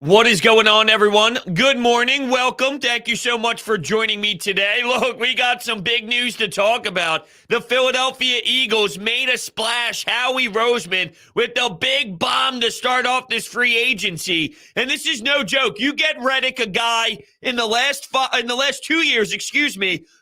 What is going on, everyone? Good morning. Welcome. Thank you so much for joining me today. Look, we got some big news to talk about. The Philadelphia Eagles made a splash. Howie Roseman with the big bomb to start off this free agency. And this is no joke. You get Reddick, a guy in the last 2 years,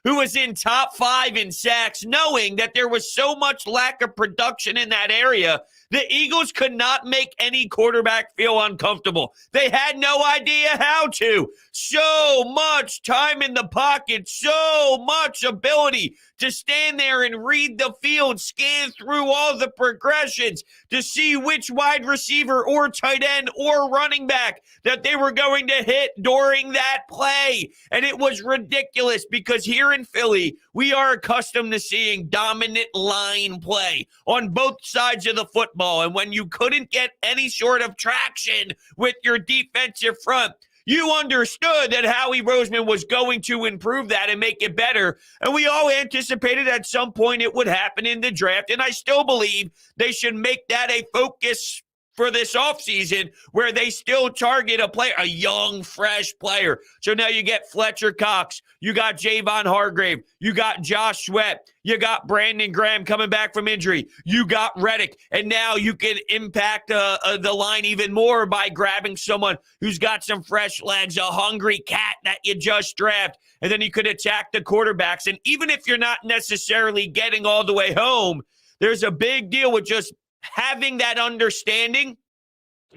who was in top 5 in sacks, knowing that there was so much lack of production in that area. The Eagles could not make any quarterback feel uncomfortable. They had no idea how to. So much time in the pocket, so much ability to stand there and read the field, scan through all the progressions to see which wide receiver or tight end or running back that they were going to hit during that play. And it was ridiculous because here in Philly, we are accustomed to seeing dominant line play on both sides of the football. And when you couldn't get any sort of traction with your defensive front, you understood that Howie Roseman was going to improve that and make it better. And we all anticipated at some point it would happen in the draft. And I still believe they should make that a focus for this offseason, where they still target a player, a young, fresh player. So now you get Fletcher Cox, you got Javon Hargrave, you got Josh Sweat, you got Brandon Graham coming back from injury, you got Reddick, and now you can impact the line even more by grabbing someone who's got some fresh legs, a hungry cat that you just draft, and then you could attack the quarterbacks. And even if you're not necessarily getting all the way home, there's a big deal with just having that understanding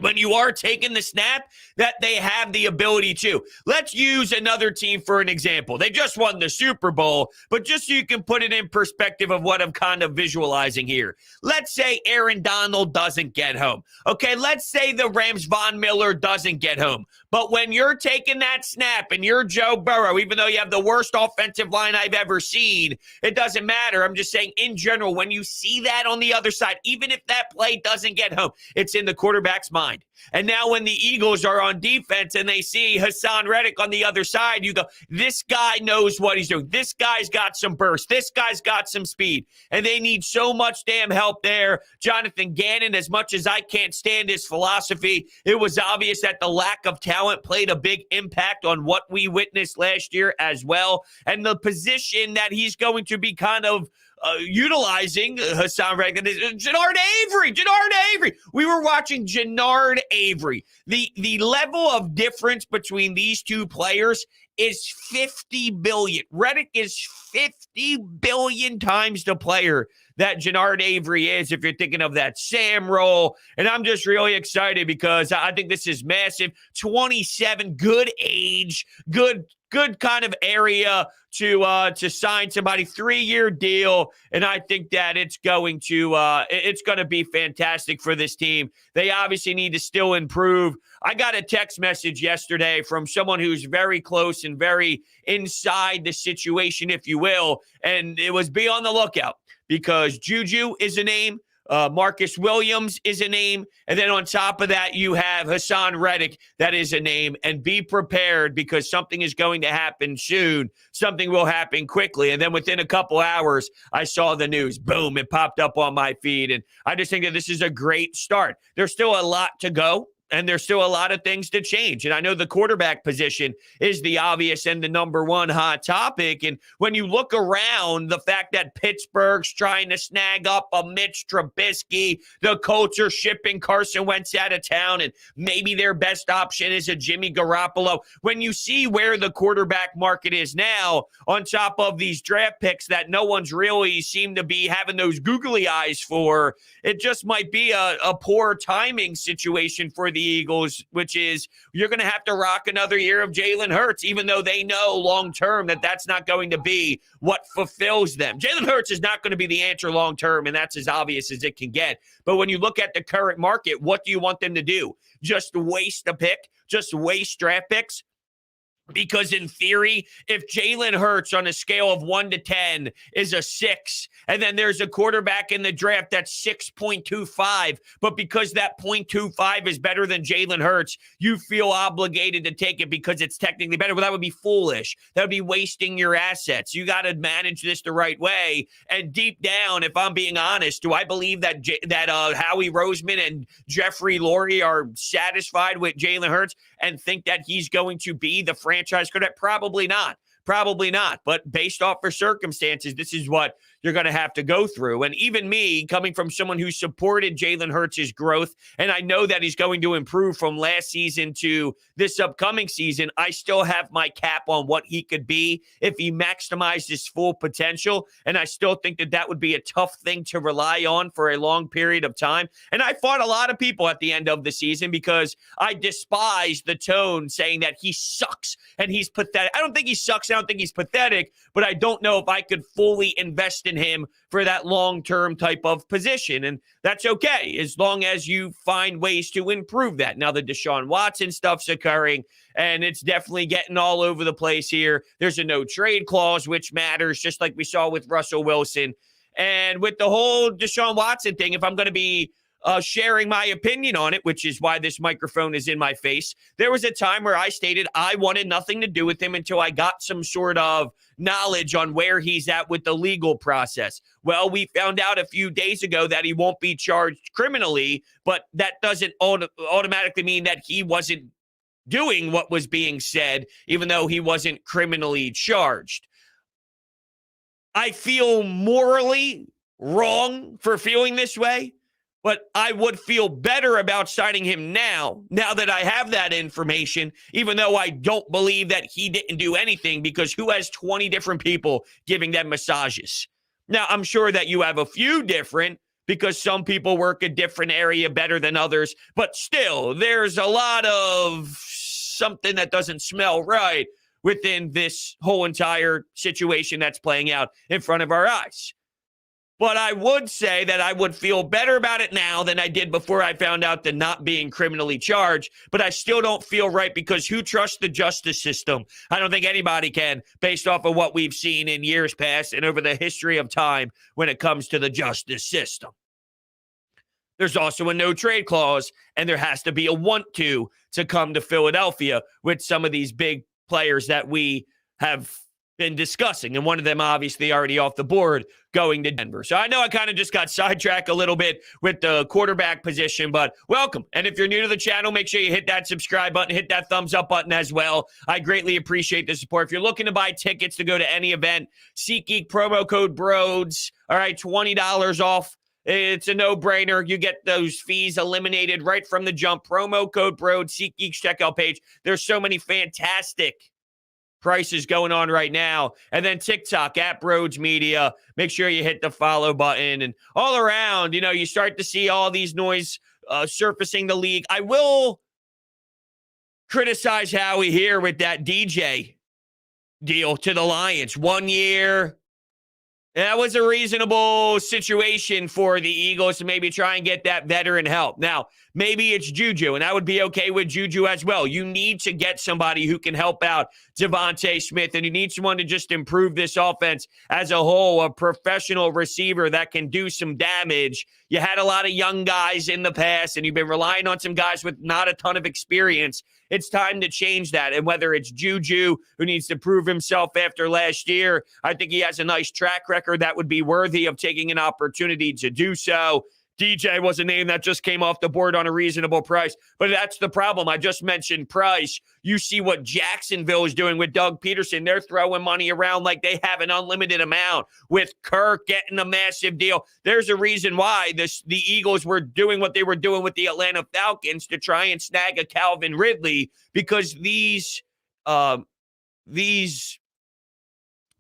when you are taking the snap that they have the ability to. Let's use another team for an example. They just won the Super Bowl, but just so you can put it in perspective of what I'm kind of visualizing here. Let's say Aaron Donald doesn't get home. Okay, let's say the Rams' Von Miller doesn't get home. But when you're taking that snap and you're Joe Burrow, even though you have the worst offensive line I've ever seen, it doesn't matter. I'm just saying in general, when you see that on the other side, even if that play doesn't get home, it's in the quarterback's mind. And now when the Eagles are on defense and they see Haason Reddick on the other side, you go, this guy knows what he's doing. This guy's got some burst. This guy's got some speed. And they need so much damn help there. Jonathan Gannon, as much as I can't stand his philosophy, it was obvious that the lack of talent played a big impact on what we witnessed last year as well. And the position that he's going to be kind of utilizing Haason Reddick, Jannard Avery. We were watching Jannard Avery. The level of difference between these two players is 50 billion. Reddick is 50 billion times the player that Jannard Avery is, if you're thinking of that Sam role. And I'm just really excited because I think this is massive. 27, good age, good kind of area to sign somebody, 3-year deal, and I think that it's going to be fantastic for this team. They obviously need to still improve. I got a text message yesterday from someone who's very close and very inside the situation, if you will, and it was be on the lookout because Juju is a name. Marcus Williams is a name. And then on top of that, you have Haason Reddick. That is a name. And be prepared because something is going to happen soon. Something will happen quickly. And then within a couple hours, I saw the news. Boom, it popped up on my feed. And I just think that this is a great start. There's still a lot to go. And there's still a lot of things to change. And I know the quarterback position is the obvious and the number one hot topic. And when you look around, the fact that Pittsburgh's trying to snag up a Mitch Trubisky, the Colts are shipping Carson Wentz out of town, and maybe their best option is a Jimmy Garoppolo. When you see where the quarterback market is now, on top of these draft picks that no one's really seemed to be having those googly eyes for, it just might be a poor timing situation for the Eagles, which is you're going to have to rock another year of Jalen Hurts, even though they know long-term that that's not going to be what fulfills them. Jalen Hurts is not going to be the answer long-term, and that's as obvious as it can get. But when you look at the current market, what do you want them to do? Just waste a pick? Just waste draft picks? Because in theory, if Jalen Hurts on a scale of 1 to 10 is a 6, and then there's a quarterback in the draft that's 6.25, but because that 0.25 is better than Jalen Hurts, you feel obligated to take it because it's technically better. Well, that would be foolish. That would be wasting your assets. You got to manage this the right way. And deep down, if I'm being honest, do I believe that Howie Roseman and Jeffrey Lurie are satisfied with Jalen Hurts? and think that he's going to be the franchise quarterback? Probably not. Probably not. But based off of circumstances, this is what you're going to have to go through. And even me, coming from someone who supported Jalen Hurts' growth, and I know that he's going to improve from last season to this upcoming season, I still have my cap on what he could be if he maximized his full potential. And I still think that that would be a tough thing to rely on for a long period of time. And I fought a lot of people at the end of the season because I despised the tone saying that he sucks and he's pathetic. I don't think he sucks. I don't think he's pathetic, but I don't know if I could fully invest in him for that long-term type of position. And that's okay, as long as you find ways to improve that. Now, the Deshaun Watson stuff's occurring, and it's definitely getting all over the place here. There's a no-trade clause, which matters, just like we saw with Russell Wilson. And with the whole Deshaun Watson thing, if I'm going to be sharing my opinion on it, which is why this microphone is in my face, there was a time where I stated I wanted nothing to do with him until I got some sort of knowledge on where he's at with the legal process. Well, we found out a few days ago that he won't be charged criminally, but that doesn't automatically mean that he wasn't doing what was being said, even though he wasn't criminally charged. I feel morally wrong for feeling this way, but I would feel better about signing him now that I have that information, even though I don't believe that he didn't do anything, because who has 20 different people giving them massages? Now, I'm sure that you have a few different, because some people work a different area better than others, but still, there's a lot of something that doesn't smell right within this whole entire situation that's playing out in front of our eyes. But I would say that I would feel better about it now than I did before I found out that not being criminally charged. But I still don't feel right, because who trusts the justice system? I don't think anybody can, based off of what we've seen in years past and over the history of time when it comes to the justice system. There's also a no-trade clause, and there has to be a want to come to Philadelphia with some of these big players that we have been discussing, and one of them obviously already off the board, going to Denver. So I know I kind of just got sidetracked a little bit with the quarterback position, but welcome. And if you're new to the channel, make sure you hit that subscribe button, hit that thumbs up button as well. I greatly appreciate the support. If you're looking to buy tickets to go to any event, SeatGeek promo code BROADS, all right, $20 off. It's a no-brainer. You get those fees eliminated right from the jump. Promo code BROADS, SeatGeek's checkout page. There's so many fantastic prices going on right now. And then TikTok at Broads Media. Make sure you hit the follow button. And all around, you start to see all these noise surfacing the league. I will criticize Howie here with that DJ deal to the Lions. 1 year. That was a reasonable situation for the Eagles to maybe try and get that veteran help. Now, maybe it's Juju, and I would be okay with Juju as well. You need to get somebody who can help out Devontae Smith, and you need someone to just improve this offense as a whole, a professional receiver that can do some damage. You had a lot of young guys in the past, and you've been relying on some guys with not a ton of experience. It's time to change that. And whether it's Juju, who needs to prove himself after last year, I think he has a nice track record that would be worthy of taking an opportunity to do so. DJ was a name that just came off the board on a reasonable price. But that's the problem. I just mentioned price. You see what Jacksonville is doing with Doug Peterson. They're throwing money around like they have an unlimited amount, with Kirk getting a massive deal. There's a reason why the Eagles were doing what they were doing with the Atlanta Falcons to try and snag a Calvin Ridley, because these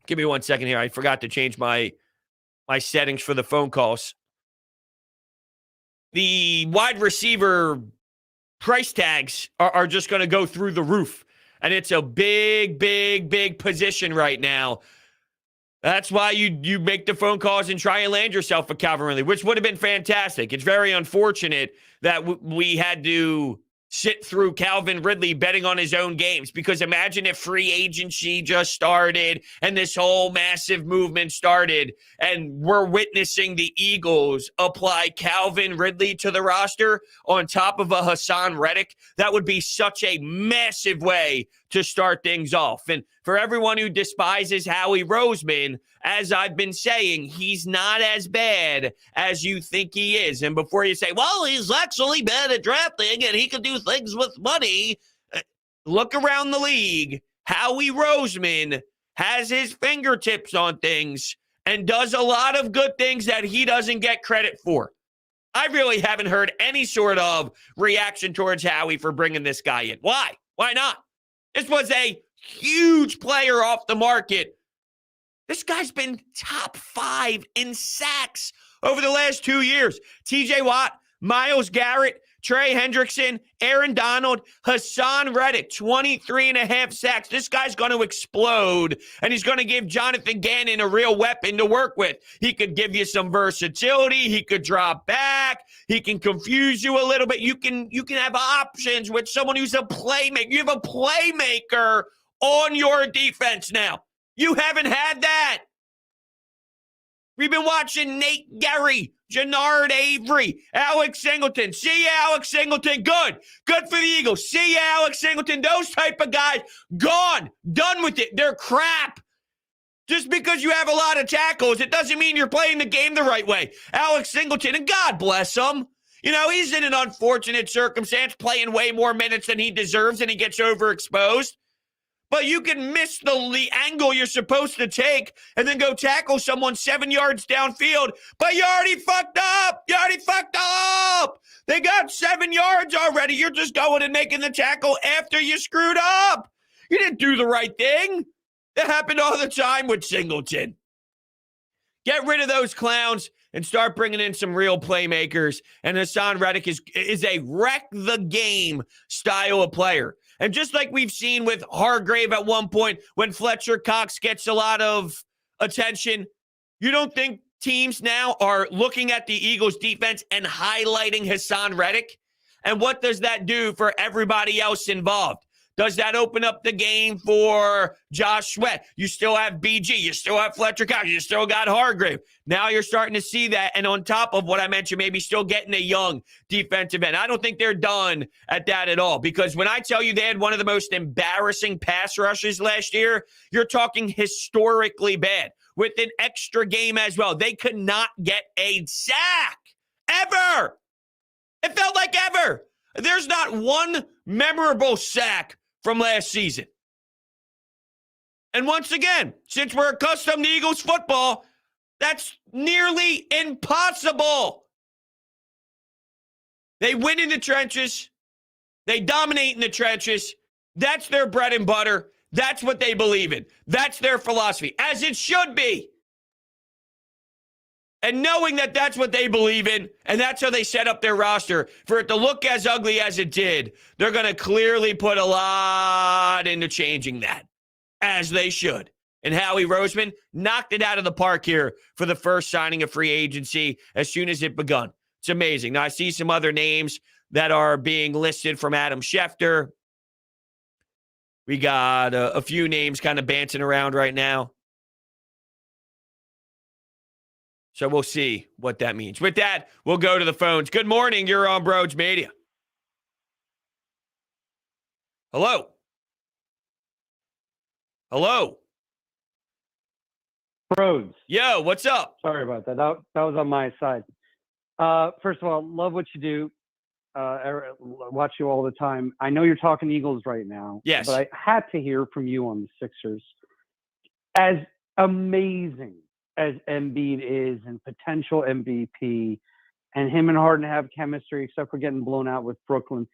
give me 1 second here. I forgot to change my settings for the phone calls. The wide receiver price tags are just going to go through the roof. And it's a big, big, big position right now. That's why you make the phone calls and try and land yourself a Calvin Ridley, which would have been fantastic. It's very unfortunate that we had to sit through Calvin Ridley betting on his own games, because imagine if free agency just started and this whole massive movement started and we're witnessing the Eagles apply Calvin Ridley to the roster on top of a Haason Reddick. That would be such a massive way to start things off. And for everyone who despises Howie Roseman, as I've been saying, he's not as bad as you think he is. And before you say, well, he's actually bad at drafting and he can do things with money, look around the league, Howie Roseman has his fingertips on things and does a lot of good things that he doesn't get credit for. I really haven't heard any sort of reaction towards Howie for bringing this guy in. Why? Why not? This was a huge player off the market. This guy's been top 5 in sacks over the last 2 years. TJ Watt, Myles Garrett, Trey Hendrickson, Aaron Donald, Haason Reddick, 23.5 sacks. This guy's going to explode, and he's going to give Jonathan Gannon a real weapon to work with. He could give you some versatility. He could drop back. He can confuse you a little bit. You can have options with someone who's a playmaker. You have a playmaker on your defense now. You haven't had that. We've been watching Nate Gerry, Jannard Avery, Alex Singleton. See you, Alex Singleton. Good. Good for the Eagles. See you, Alex Singleton. Those type of guys, gone. Done with it. They're crap. Just because you have a lot of tackles, it doesn't mean you're playing the game the right way. Alex Singleton, and God bless him. You know, he's in an unfortunate circumstance, playing way more minutes than he deserves, and he gets overexposed. But you can miss the angle you're supposed to take and then go tackle someone 7 yards downfield. But you already fucked up. You already fucked up. They got 7 yards already. You're just going and making the tackle after you screwed up. You didn't do the right thing. That happened all the time with Singleton. Get rid of those clowns and start bringing in some real playmakers. And Haasan Reddick is a wreck the game style of player. And just like we've seen with Hargrave at one point, when Fletcher Cox gets a lot of attention, you don't think teams now are looking at the Eagles defense and highlighting Haasan Reddick? And what does that do for everybody else involved? Does that open up the game for Josh Sweat? You still have BG. You still have Fletcher Cox. You still got Hargrave. Now you're starting to see that. And on top of what I mentioned, maybe still getting a young defensive end. I don't think they're done at that at all. Because when I tell you they had one of the most embarrassing pass rushes last year, you're talking historically bad. With an extra game as well. They could not get a sack. Ever. It felt like ever. There's not one memorable sack from last season. And once again, since we're accustomed to Eagles football, that's nearly impossible. They win in the trenches. They dominate in the trenches. That's their bread and butter. That's what they believe in. That's their philosophy, as it should be. And knowing that that's what they believe in, and that's how they set up their roster, for it to look as ugly as it did, they're going to clearly put a lot into changing that, as they should. And Howie Roseman knocked it out of the park here for the first signing of free agency as soon as it begun. It's amazing. Now, I see some other names that are being listed from Adam Schefter. We got a few names kind of bouncing around right now. So we'll see what that means. With that, we'll go to the phones. Good morning. You're on Broads Media. Hello. Hello. Broads. Yo, what's up? Sorry about that. That was on my side. First of all, love what you do. Watch you all the time. I know you're talking Eagles right now. Yes. But I had to hear from you on the Sixers. As amazing as Embiid is and potential MVP, and him and Harden have chemistry, except for getting blown out with Brooklyn.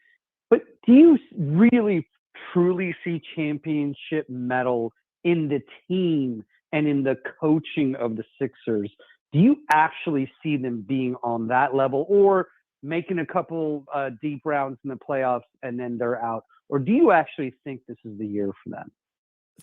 But do you really, truly see championship metal in the team and in the coaching of the Sixers? Do you actually see them being on that level, or making a couple deep rounds in the playoffs and then they're out? Or do you actually think this is the year for them?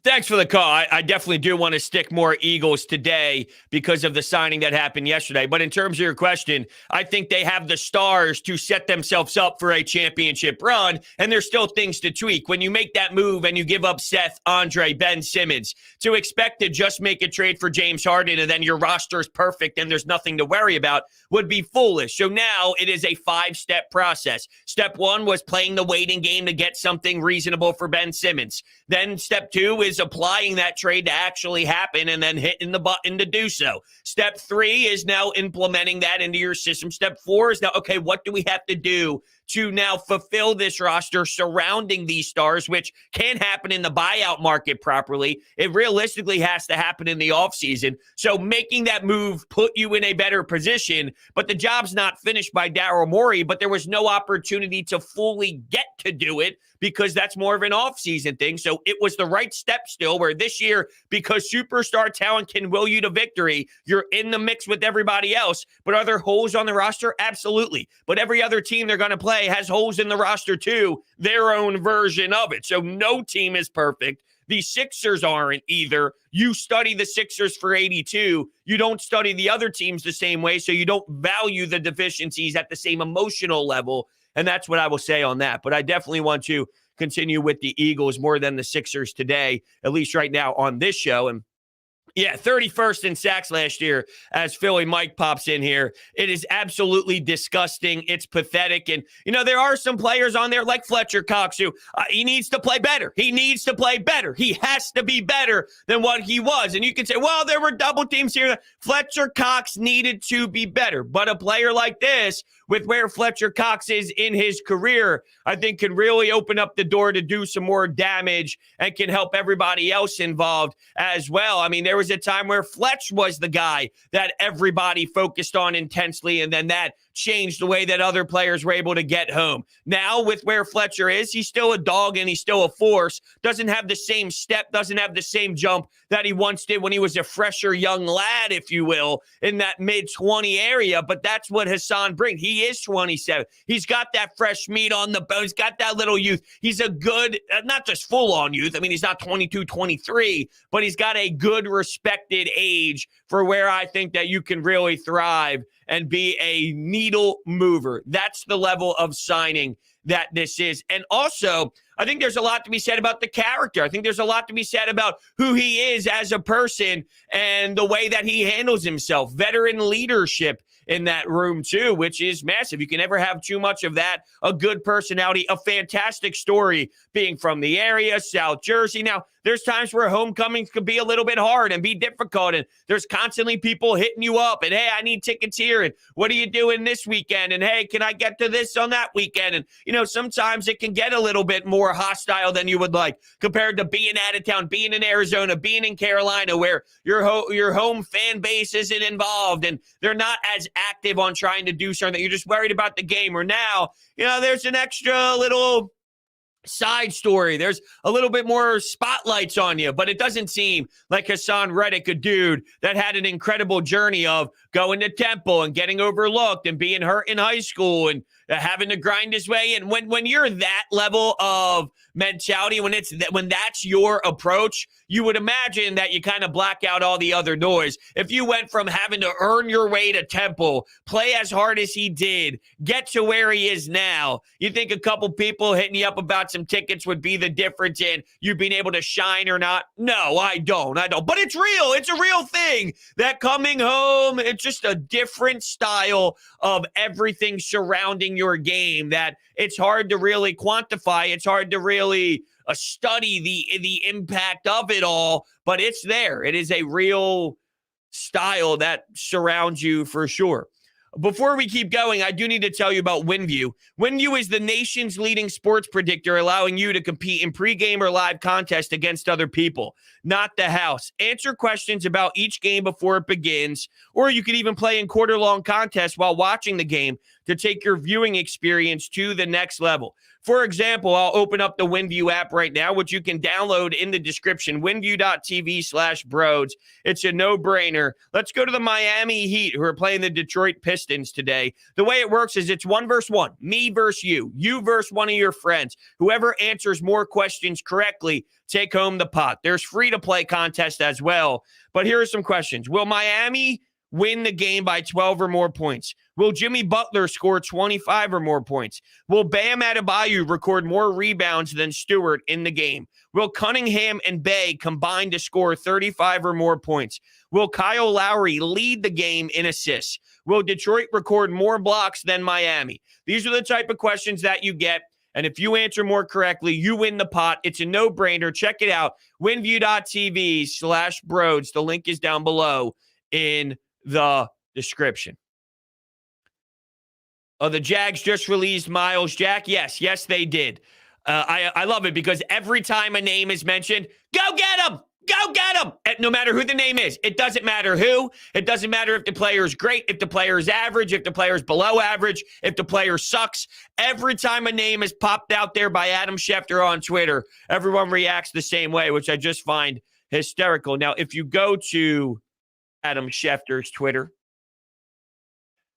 Thanks for the call. I definitely do want to stick more Eagles today because of the signing that happened yesterday. But in terms of your question, I think they have the stars to set themselves up for a championship run, and there's still things to tweak. When you make that move and you give up Seth, Andre, Ben Simmons, to expect to just make a trade for James Harden and then your roster is perfect and there's nothing to worry about would be foolish. So now it is a 5-step process. Step 1 was playing the waiting game to get something reasonable for Ben Simmons. Then step 2 is applying that trade to actually happen and then hitting the button to do so. Step 3 is now implementing that into your system. Step 4 is now, okay, what do we have to do to now fulfill this roster surrounding these stars, which can happen in the buyout market properly. It realistically has to happen in the offseason. So making that move put you in a better position, but the job's not finished by Daryl Morey, but there was no opportunity to fully get to do it because that's more of an offseason thing. So it was the right step still, where this year, because superstar talent can will you to victory, you're in the mix with everybody else. But are there holes on the roster? Absolutely. But every other team they're going to play has holes in the roster too, their own version of it. So no team is perfect. The Sixers aren't either. You study the Sixers for 82. You don't study the other teams the same way, so you don't value the deficiencies at the same emotional level. And that's what I will say on that. But I definitely want to continue with the Eagles more than the Sixers today, at least right now on this show. And yeah, 31st in sacks last year as Philly Mike pops in here. It is absolutely disgusting. It's pathetic. And, there are some players on there like Fletcher Cox who he needs to play better. He needs to play better. He has to be better than what he was. And you can say, well, there were double teams here. Fletcher Cox needed to be better. But a player like this, with where Fletcher Cox is in his career, I think can really open up the door to do some more damage and can help everybody else involved as well. I mean, there was a time where Fletch was the guy that everybody focused on intensely, and then that changed the way that other players were able to get home. Now, with where Fletcher is, he's still a dog and he's still a force. Doesn't have the same step, doesn't have the same jump that he once did when he was a fresher young lad, if you will, in that mid-20 area. But that's what Haason brings. He is 27. He's got that fresh meat on the bone. He's got that little youth. He's a good, not just full-on youth. I mean, he's not 22, 23, but he's got a good, respected age for where I think that you can really thrive and be a needle mover. That's the level of signing that this is. And also, I think there's a lot to be said about the character. I think there's a lot to be said about who he is as a person and the way that he handles himself. Veteran leadership in that room too, which is massive. You can never have too much of that. A good personality, a fantastic story, being from the area, South Jersey. Now, there's times where homecomings could be a little bit hard and be difficult, and there's constantly people hitting you up and, hey, I need tickets here, and what are you doing this weekend, and hey, can I get to this on that weekend? And sometimes it can get a little bit more hostile than you would like compared to being out of town, being in Arizona, being in Carolina, where your home fan base isn't involved and they're not as active on trying to do something. You're just worried about the game. Or now, there's an extra little side story. There's a little bit more spotlights on you, but it doesn't seem like Haasan Reddick, a dude that had an incredible journey of going to Temple and getting overlooked and being hurt in high school and having to grind his way in. When you're that level of mentality, when that's your approach, you would imagine that you kind of black out all the other noise. If you went from having to earn your way to Temple, play as hard as he did, get to where he is now, you think a couple people hitting you up about some tickets would be the difference in you being able to shine or not? No, I don't. But it's real. It's a real thing that coming home, it's just a different style of everything surrounding your game that it's hard to really quantify. It's hard to really study the impact of it all, but it's there. It is a real style that surrounds you for sure. Before we keep going, I do need to tell you about WinView. WinView is the nation's leading sports predictor, allowing you to compete in pregame or live contests against other people, not the house. Answer questions about each game before it begins, or you could even play in quarter-long contests while watching the game to take your viewing experience to the next level. For example, I'll open up the WinView app right now, which you can download in the description, winview.tv/broads. It's a no-brainer. Let's go to the Miami Heat, who are playing the Detroit Pistons today. The way it works is it's 1 versus 1, me versus you versus one of your friends. Whoever answers more questions correctly, take home the pot. There's free-to-play contest as well, but here are some questions. Will Miami win the game by 12 or more points? Will Jimmy Butler score 25 or more points? Will Bam Adebayo record more rebounds than Stewart in the game? Will Cunningham and Bey combine to score 35 or more points? Will Kyle Lowry lead the game in assists? Will Detroit record more blocks than Miami? These are the type of questions that you get. And if you answer more correctly, you win the pot. It's a no-brainer. Check it out. winview.tv/broads. The link is down below in the description. Oh, the Jags just released Miles Jack. Yes, they did. I love it because every time a name is mentioned, go get him! Go get him! No matter who the name is. It doesn't matter who. It doesn't matter if the player is great, if the player is average, if the player is below average, if the player sucks. Every time a name is popped out there by Adam Schefter on Twitter, everyone reacts the same way, which I just find hysterical. Now, if you go to Adam Schefter's Twitter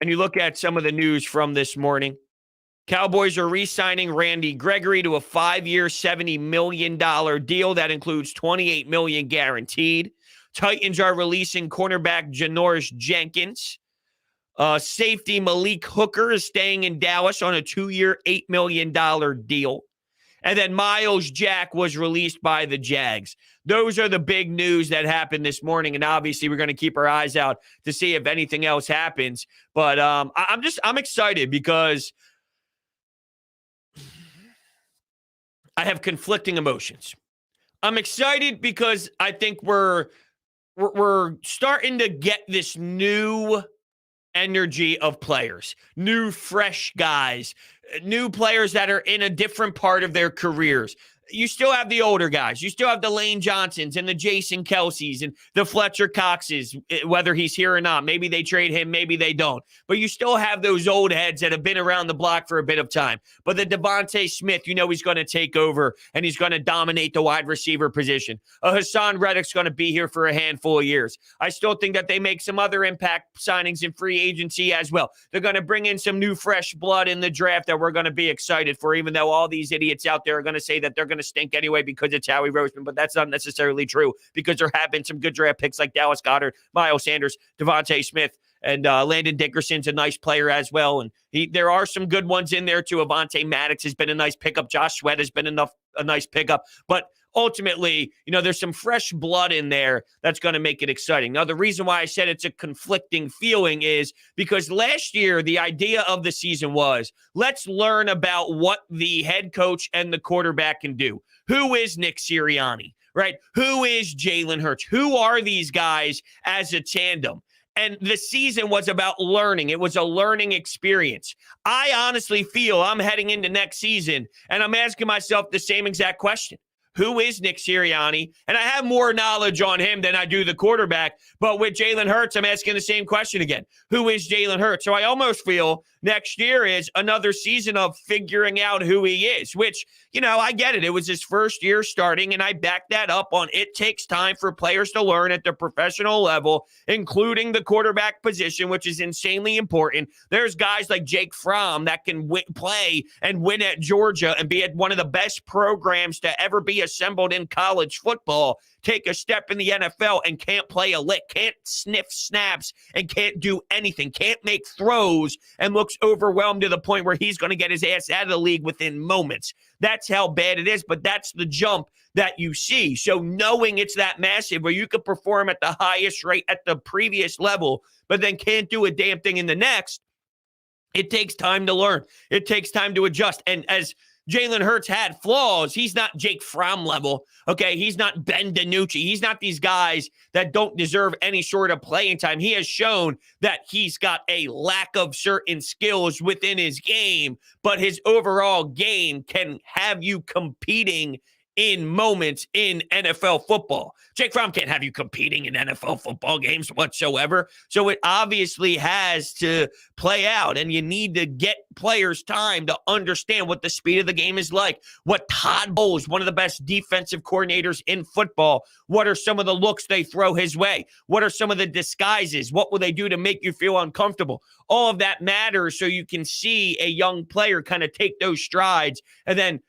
and you look at some of the news from this morning, Cowboys are re-signing Randy Gregory to a 5-year, $70 million deal that includes $28 million guaranteed. Titans are releasing cornerback Janoris Jenkins. Safety Malik Hooker is staying in Dallas on a 2-year, $8 million deal. And then Miles Jack was released by the Jags. Those are the big news that happened this morning, and obviously we're going to keep our eyes out to see if anything else happens. But I'm excited because I have conflicting emotions. I'm excited because I think we're starting to get this new energy of players, new fresh guys, new players that are in a different part of their careers. You still have the older guys. You still have the Lane Johnsons and the Jason Kelce's and the Fletcher Coxes, whether he's here or not. Maybe they trade him, maybe they don't. But you still have those old heads that have been around the block for a bit of time. But the Devontae Smith, he's going to take over and he's going to dominate the wide receiver position. Haason Reddick's going to be here for a handful of years. I still think that they make some other impact signings in free agency as well. They're going to bring in some new fresh blood in the draft that we're going to be excited for, even though all these idiots out there are going to say that they're going to stink anyway because it's Howie Roseman, but that's not necessarily true because there have been some good draft picks like Dallas Goedert, Miles Sanders, Devontae Smith, and Landon Dickerson's a nice player as well. And there are some good ones in there too. Avonte Maddox has been a nice pickup. Josh Sweat has been a nice pickup. But ultimately, there's some fresh blood in there that's going to make it exciting. Now, the reason why I said it's a conflicting feeling is because last year, the idea of the season was, let's learn about what the head coach and the quarterback can do. Who is Nick Sirianni, right? Who is Jalen Hurts? Who are these guys as a tandem? And the season was about learning. It was a learning experience. I honestly feel I'm heading into next season, and I'm asking myself the same exact question. Who is Nick Sirianni? And I have more knowledge on him than I do the quarterback. But with Jalen Hurts, I'm asking the same question again. Who is Jalen Hurts? So I almost feel next year is another season of figuring out who he is, which, I get it. It was his first year starting, and I back that up on it takes time for players to learn at the professional level, including the quarterback position, which is insanely important. There's guys like Jake Fromm that can play and win at Georgia and be at one of the best programs to ever be assembled in college football, take a step in the NFL and can't play a lick, can't sniff snaps and can't do anything, can't make throws and looks overwhelmed to the point where he's going to get his ass out of the league within moments. That's how bad it is, but that's the jump that you see. So knowing it's that massive where you could perform at the highest rate at the previous level, but then can't do a damn thing in the next, it takes time to learn. It takes time to adjust. And as Jalen Hurts had flaws, he's not Jake Fromm level, okay? He's not Ben DiNucci. He's not these guys that don't deserve any sort of playing time. He has shown that he's got a lack of certain skills within his game, but his overall game can have you competing in moments in NFL football. Jake Fromm can't have you competing in NFL football games whatsoever. So it obviously has to play out, and you need to get players time to understand what the speed of the game is like. What Todd Bowles, one of the best defensive coordinators in football, what are some of the looks they throw his way? What are some of the disguises? What will they do to make you feel uncomfortable? All of that matters so you can see a young player kind of take those strides, and then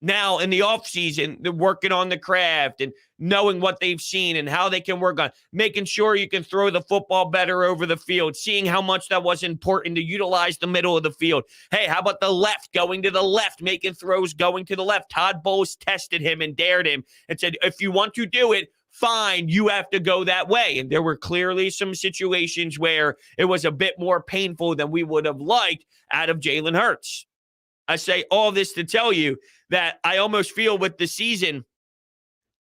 now in the offseason, they're working on the craft and knowing what they've seen and how they can work on making sure you can throw the football better over the field, seeing how much that was important to utilize the middle of the field. Hey, how about the left, going to the left, making throws going to the left? Todd Bowles tested him and dared him and said, if you want to do it, fine, you have to go that way. And there were clearly some situations where it was a bit more painful than we would have liked out of Jalen Hurts. I say all this to tell you that I almost feel with the season,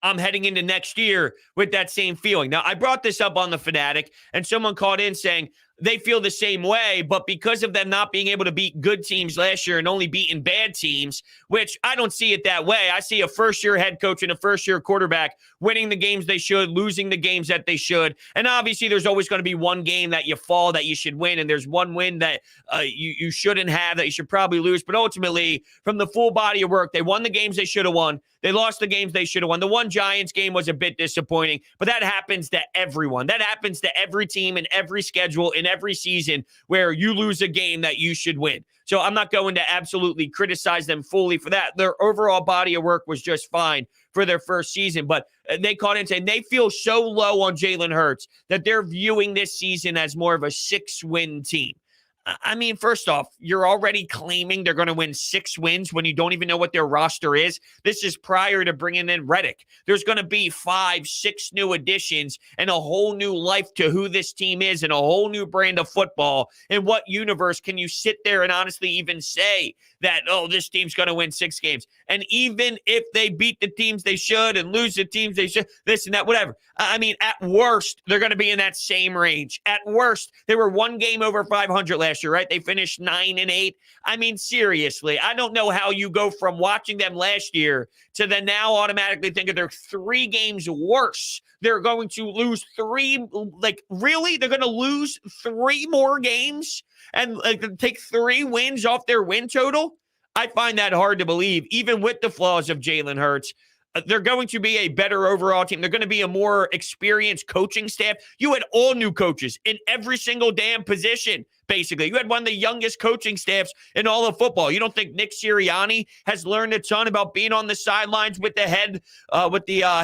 I'm heading into next year with that same feeling. Now, I brought this up on The Fanatic, and someone called in saying, they feel the same way, but because of them not being able to beat good teams last year and only beating bad teams, which I don't see it that way. I see a first-year head coach and a first-year quarterback winning the games they should, losing the games that they should, and obviously there's always going to be one game that you fall that you should win, and there's one win that you shouldn't have that you should probably lose, but ultimately, from the full body of work, they won the games they should have won. They lost the games they should have won. The one Giants game was a bit disappointing, but that happens to everyone. That happens to every team in every schedule in every season where you lose a game that you should win. So I'm not going to absolutely criticize them fully for that. Their overall body of work was just fine for their first season, but they caught in and they feel so low on Jalen Hurts that they're viewing this season as more of a 6-win team. I mean, first off, you're already claiming they're going to win 6 wins when you don't even know what their roster is. This is prior to bringing in Reddick. There's going to be 5, 6 new additions and a whole new life to who this team is and a whole new brand of football. In what universe can you sit there and honestly even say that, oh, this team's going to win 6 games? And even if they beat the teams they should and lose the teams they should, this and that, whatever. I mean, at worst, they're going to be in that same range. At worst, they were 1 game over 500 last year, right? They finished 9-8. I mean, seriously, I don't know how you go from watching them last year to then now automatically think that they're 3 games worse. They're going to lose 3, like, really? They're going to lose 3 more games and take 3 wins off their win total? I find that hard to believe, even with the flaws of Jalen Hurts. They're going to be a better overall team. They're going to be a more experienced coaching staff. You had all new coaches in every single damn position, basically. You had one of the youngest coaching staffs in all of football. You don't think Nick Sirianni has learned a ton about being on the sidelines with the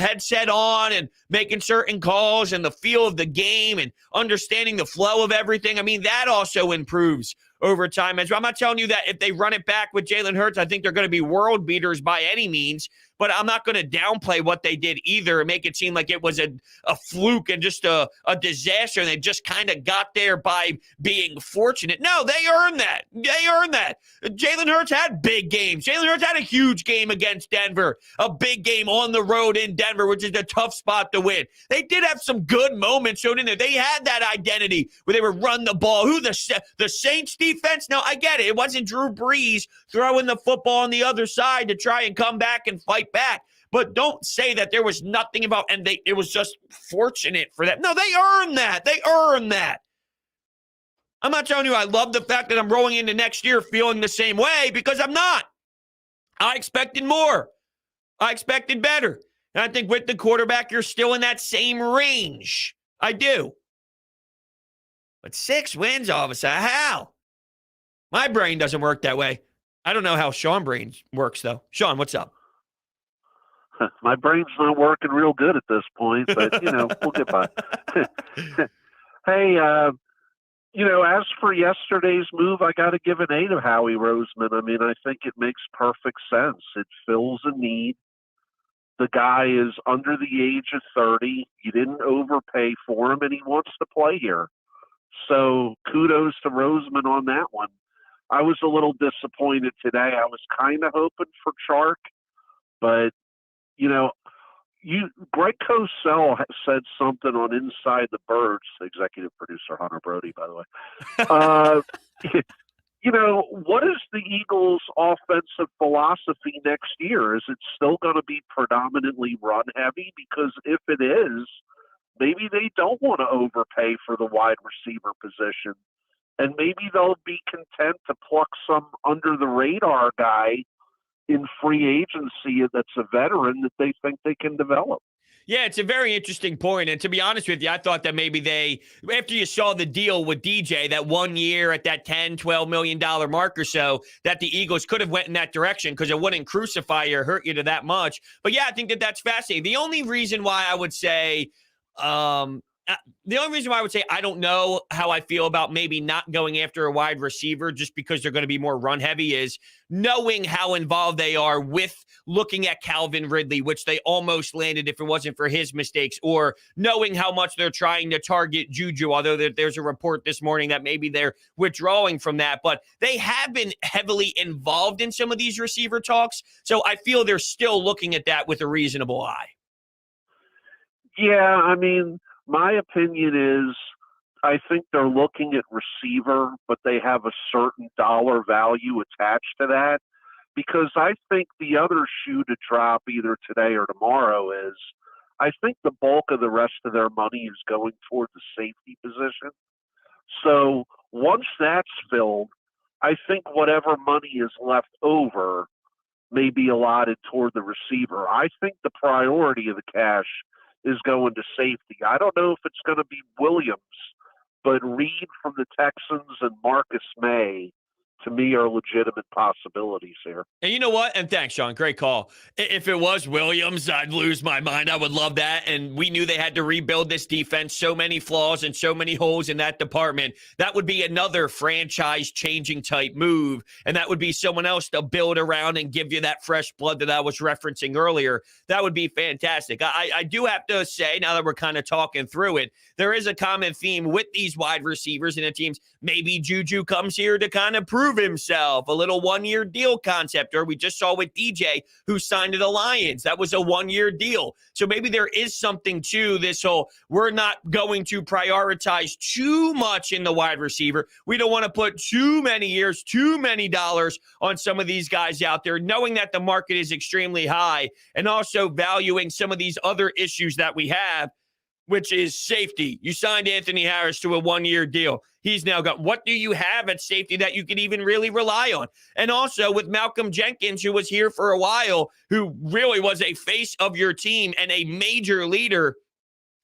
headset on and making certain calls and the feel of the game and understanding the flow of everything? I mean, that also improves over time as well. I'm not telling you that if they run it back with Jalen Hurts, I think they're going to be world beaters by any means, but I'm not going to downplay what they did either and make it seem like it was a fluke and just a disaster and they just kind of got there by being fortunate. No, they earned that. They earned that. Jalen Hurts had big games. Jalen Hurts had a huge game against Denver, a big game on the road in Denver, which is a tough spot to win. They did have some good moments shown in there. They had that identity where they would run the ball. The Saints defense? No, I get it. It wasn't Drew Brees throwing the football on the other side to try and come back and fight back. But don't say that there was nothing about, and it was just fortunate for them. No, they earned that. They earned that. I'm not telling you I love the fact that I'm rolling into next year feeling the same way, because I'm not. I expected more. I expected better. And I think with the quarterback, you're still in that same range. I do. But 6 wins all of a sudden, how? My brain doesn't work that way. I don't know how Sean's brain works, though. Sean, what's up? My brain's not working real good at this point, but, we'll get by. Hey, as for yesterday's move, I got to give an A to Howie Roseman. I mean, I think it makes perfect sense. It fills a need. The guy is under the age of 30. You didn't overpay for him, and he wants to play here. So kudos to Roseman on that one. I was a little disappointed today. I was kind of hoping for Chark, but, Greg Cosell said something on Inside the Birds, executive producer Hunter Brody, by the way. What is the Eagles' offensive philosophy next year? Is it still going to be predominantly run heavy? Because if it is, maybe they don't want to overpay for the wide receiver position. And maybe they'll be content to pluck some under-the-radar guy in free agency that's a veteran that they think they can develop. Yeah, it's a very interesting point. And to be honest with you, I thought that maybe after you saw the deal with DJ, that 1 year at that $10, $12 million mark or so, that the Eagles could have went in that direction because it wouldn't crucify you or hurt you to that much. But yeah, I think that's fascinating. The only reason why I would say I don't know how I feel about maybe not going after a wide receiver just because they're going to be more run heavy is knowing how involved they are with looking at Calvin Ridley, which they almost landed if it wasn't for his mistakes, or knowing how much they're trying to target Juju, although there's a report this morning that maybe they're withdrawing from that. But they have been heavily involved in some of these receiver talks, so I feel they're still looking at that with a reasonable eye. Yeah, I mean, my opinion is I think they're looking at receiver, but they have a certain dollar value attached to that. Because I think the other shoe to drop either today or tomorrow is I think the bulk of the rest of their money is going toward the safety position. So once that's filled, I think whatever money is left over may be allotted toward the receiver. I think the priority of the cash is going to safety. I don't know if it's going to be Williams, but Reed from the Texans and Marcus May, to me, are legitimate possibilities here. And you know what? And thanks, Sean. Great call. If it was Williams, I'd lose my mind. I would love that. And we knew they had to rebuild this defense. So many flaws and so many holes in that department. That would be another franchise-changing type move. And that would be someone else to build around and give you that fresh blood that I was referencing earlier. That would be fantastic. I do have to say, now that we're kind of talking through it, there is a common theme with these wide receivers and the teams. Maybe Juju comes here to kind of prove himself. A little one-year deal concept, or we just saw with DJ, who signed to the Lions. That was a one-year deal. So maybe there is something to this whole, we're not going to prioritize too much in the wide receiver. We don't want to put too many years, too many dollars on some of these guys out there, knowing that the market is extremely high, and also valuing some of these other issues that we have, which is safety. You signed Anthony Harris to a one-year deal. He's now got, what do you have at safety that you can even really rely on? And also with Malcolm Jenkins, who was here for a while, who really was a face of your team and a major leader.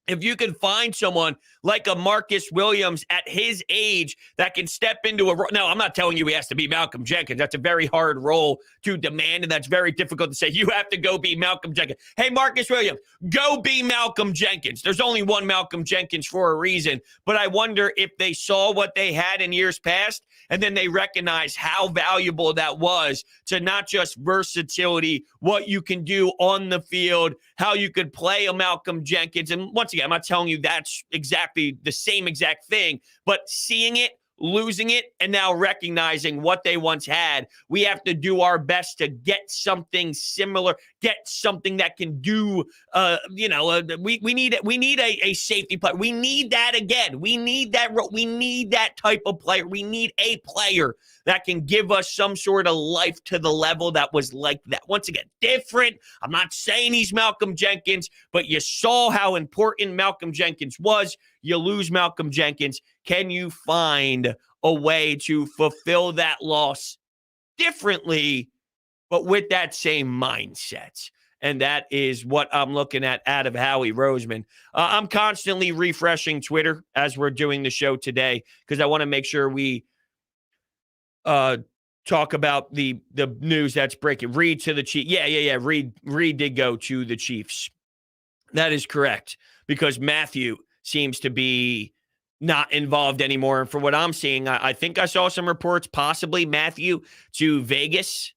If you can find someone like a Marcus Williams at his age that can step into a role. Now, I'm not telling you he has to be Malcolm Jenkins. That's a very hard role to demand, and that's very difficult to say. You have to go be Malcolm Jenkins. Hey, Marcus Williams, go be Malcolm Jenkins. There's only one Malcolm Jenkins for a reason, but I wonder if they saw what they had in years past, and then they recognized how valuable that was to not just versatility, what you can do on the field, how you could play a Malcolm Jenkins. And once again, I'm not telling you that's exactly the same exact thing, but seeing it, losing it, and now recognizing what they once had, we have to do our best to get something similar, get something that can do, we need a safety player. We need that again. We need that. We need that type of player. We need a player that can give us some sort of life to the level that was like that. Once again, different. I'm not saying he's Malcolm Jenkins, but you saw how important Malcolm Jenkins was. You lose Malcolm Jenkins. Can you find a way to fulfill that loss differently, but with that same mindset? And that is what I'm looking at out of Howie Roseman. I'm constantly refreshing Twitter as we're doing the show today because I want to make sure we talk about the news that's breaking. Reed to the Chiefs. Yeah. Reed did go to the Chiefs. That is correct, because Matthew seems to be not involved anymore. And for what I'm seeing, I think I saw some reports, possibly Matthew to Vegas.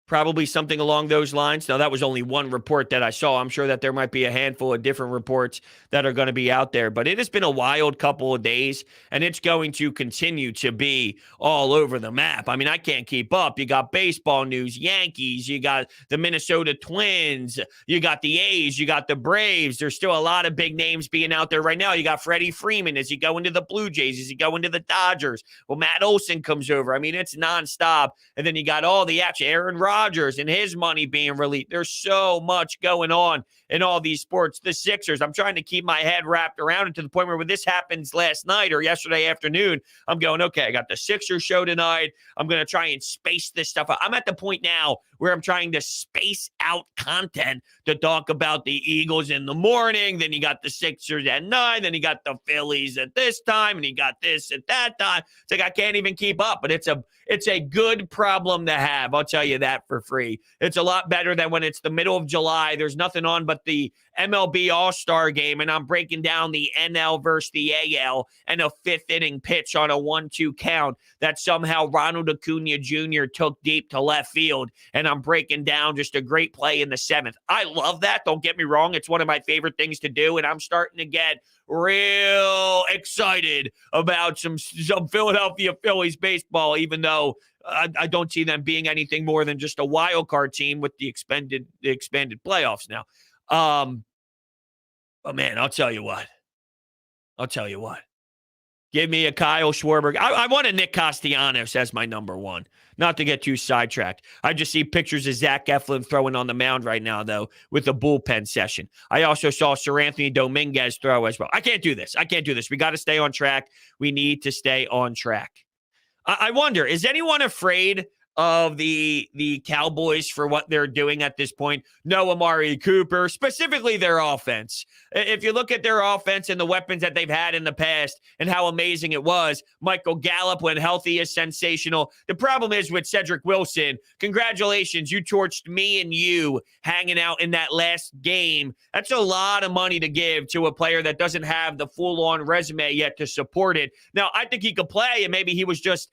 Probably something along those lines. Now, that was only one report that I saw. I'm sure that there might be a handful of different reports that are going to be out there. But it has been a wild couple of days, and it's going to continue to be all over the map. I mean, I can't keep up. You got baseball news, Yankees, you got the Minnesota Twins, you got the A's, you got the Braves. There's still a lot of big names being out there right now. You got Freddie Freeman. Is he going to the Blue Jays? Is he going to the Dodgers? Well, Matt Olson comes over. I mean, it's nonstop. And then you got all the action. Aaron Rodgers and his money being released. There's so much going on in all these sports. The Sixers, I'm trying to keep my head wrapped around it to the point where when this happens last night or yesterday afternoon, I'm going, okay, I got the Sixers show tonight. I'm going to try and space this stuff out. I'm at the point now where I'm trying to space out content to talk about the Eagles in the morning. Then you got the Sixers at 9. Then you got the Phillies at this time. And you got this at that time. It's like I can't even keep up. But it's a good problem to have. I'll tell you that for free. It's a lot better than when it's the middle of July. There's nothing on but the MLB All-Star game, and I'm breaking down the NL versus the AL and a fifth inning pitch on a 1-2 count that somehow Ronald Acuna Jr. took deep to left field, and I'm breaking down just a great play in the 7th. I love that. Don't get me wrong. It's one of my favorite things to do, and I'm starting to get real excited about some Philadelphia Phillies baseball, even though I don't see them being anything more than just a wild card team with the expanded playoffs now. But man, I'll tell you what. I'll tell you what. Give me a Kyle Schwarber. I want a Nick Castellanos as my number one. Not to get too sidetracked. I just see pictures of Zach Eflin throwing on the mound right now, though, with a bullpen session. I also saw Sir Anthony Dominguez throw as well. I can't do this. We got to stay on track. We need to stay on track. I wonder, is anyone afraid of the Cowboys for what they're doing at this point? No Amari Cooper, specifically their offense. If you look at their offense and the weapons that they've had in the past and how amazing it was, Michael Gallup, when healthy, is sensational. The problem is with Cedric Wilson. Congratulations, you torched me and you hanging out in that last game. That's a lot of money to give to a player that doesn't have the full-on resume yet to support it. Now, I think he could play, and maybe he was just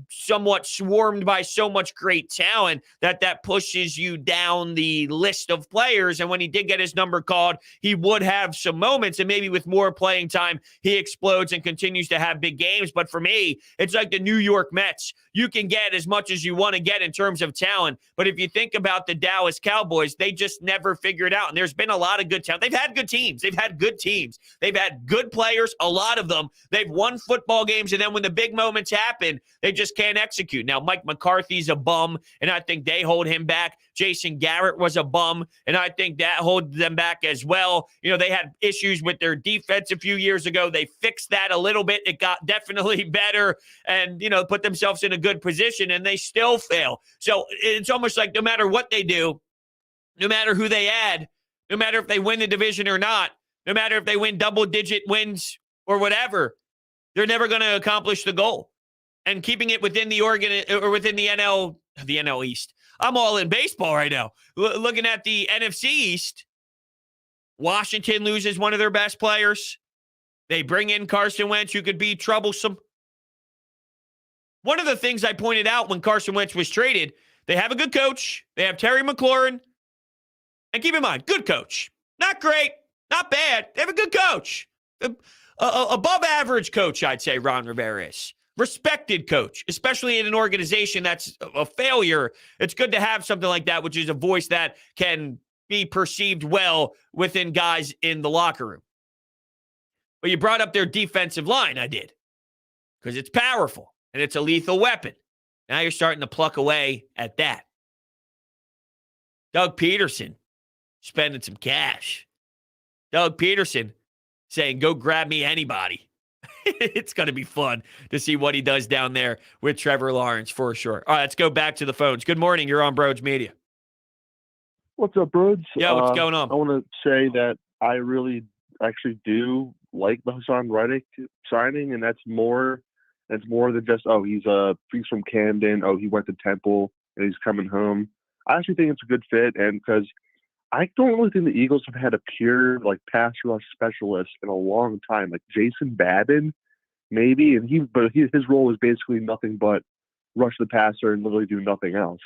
somewhat swarmed by so much great talent that pushes you down the list of players. And when he did get his number called, he would have some moments, and maybe with more playing time, he explodes and continues to have big games. But for me, it's like the New York Mets. You can get as much as you want to get in terms of talent, but if you think about the Dallas Cowboys, they just never figure it out. And there's been a lot of good talent. They've had good teams. They've had good players, a lot of them. They've won football games, and then when the big moments happen, they just can't execute. Now, Mike McCarthy's a bum, and I think they hold him back. Jason Garrett was a bum, and I think that holds them back as well. You know, they had issues with their defense a few years ago. They fixed that a little bit. It got definitely better and, put themselves in a good position, and they still fail. So it's almost like no matter what they do, no matter who they add, no matter if they win the division or not, no matter if they win double-digit wins or whatever, they're never going to accomplish the goal. And keeping it within the within the NL East. I'm all in baseball right now. Looking at the NFC East, Washington loses one of their best players. They bring in Carson Wentz, who could be troublesome. One of the things I pointed out when Carson Wentz was traded, they have a good coach. They have Terry McLaurin. And keep in mind, good coach. Not great, not bad. They have a good coach. Above average coach, I'd say Ron Rivera is. Respected coach, especially in an organization that's a failure. It's good to have something like that, which is a voice that can be perceived well within guys in the locker room. But you brought up their defensive line. I did, because it's powerful and it's a lethal weapon. Now you're starting to pluck away at that. Doug Peterson spending some cash. Doug Peterson saying, go grab me anybody. It's going to be fun to see what he does down there with Trevor Lawrence for sure. All right, let's go back to the phones. Good morning. You're on Broads Media. What's up, Broads? Yeah, what's going on? I want to say that I really actually do like the Haason Reddick signing, and that's more than just, he's from Camden, he went to Temple, and he's coming home. I actually think it's a good fit, and because I don't really think the Eagles have had a pure pass rush specialist in a long time. Like Jason Babin, maybe, and his role is basically nothing but rush the passer and literally do nothing else.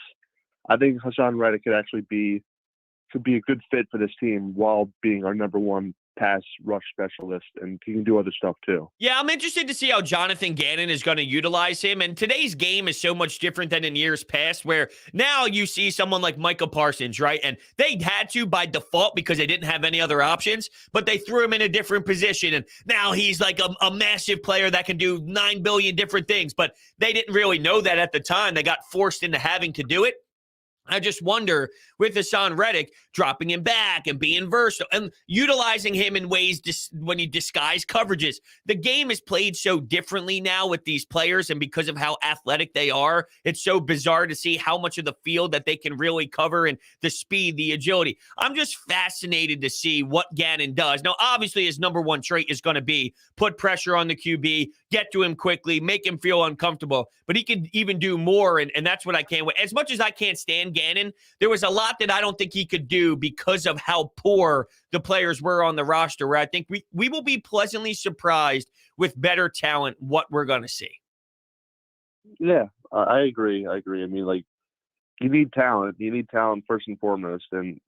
I think Haason Reddick could be a good fit for this team while being our number one pass rush specialist, and he can do other stuff too. Yeah, I'm interested to see how Jonathan Gannon is going to utilize him. And today's game is so much different than in years past, where now you see someone like Micah Parsons, right? And they had to by default because they didn't have any other options, but they threw him in a different position. And now he's like a massive player that can do 9 billion different things, but they didn't really know that at the time. They got forced into having to do it. I just wonder, with Haason Reddick, dropping him back and being versatile and utilizing him in ways when you disguise coverages. The game is played so differently now with these players, and because of how athletic they are, it's so bizarre to see how much of the field that they can really cover and the speed, the agility. I'm just fascinated to see what Gannon does. Now, obviously, his number one trait is going to be put pressure on the QB, get to him quickly, make him feel uncomfortable, but he can even do more, and that's what I can't wait. As much as I can't stand Gannon, there was a lot that I don't think he could do because of how poor the players were on the roster, where I think we will be pleasantly surprised with better talent what we're going to see. Yeah, I agree. I mean, you need talent. You need talent first and foremost. And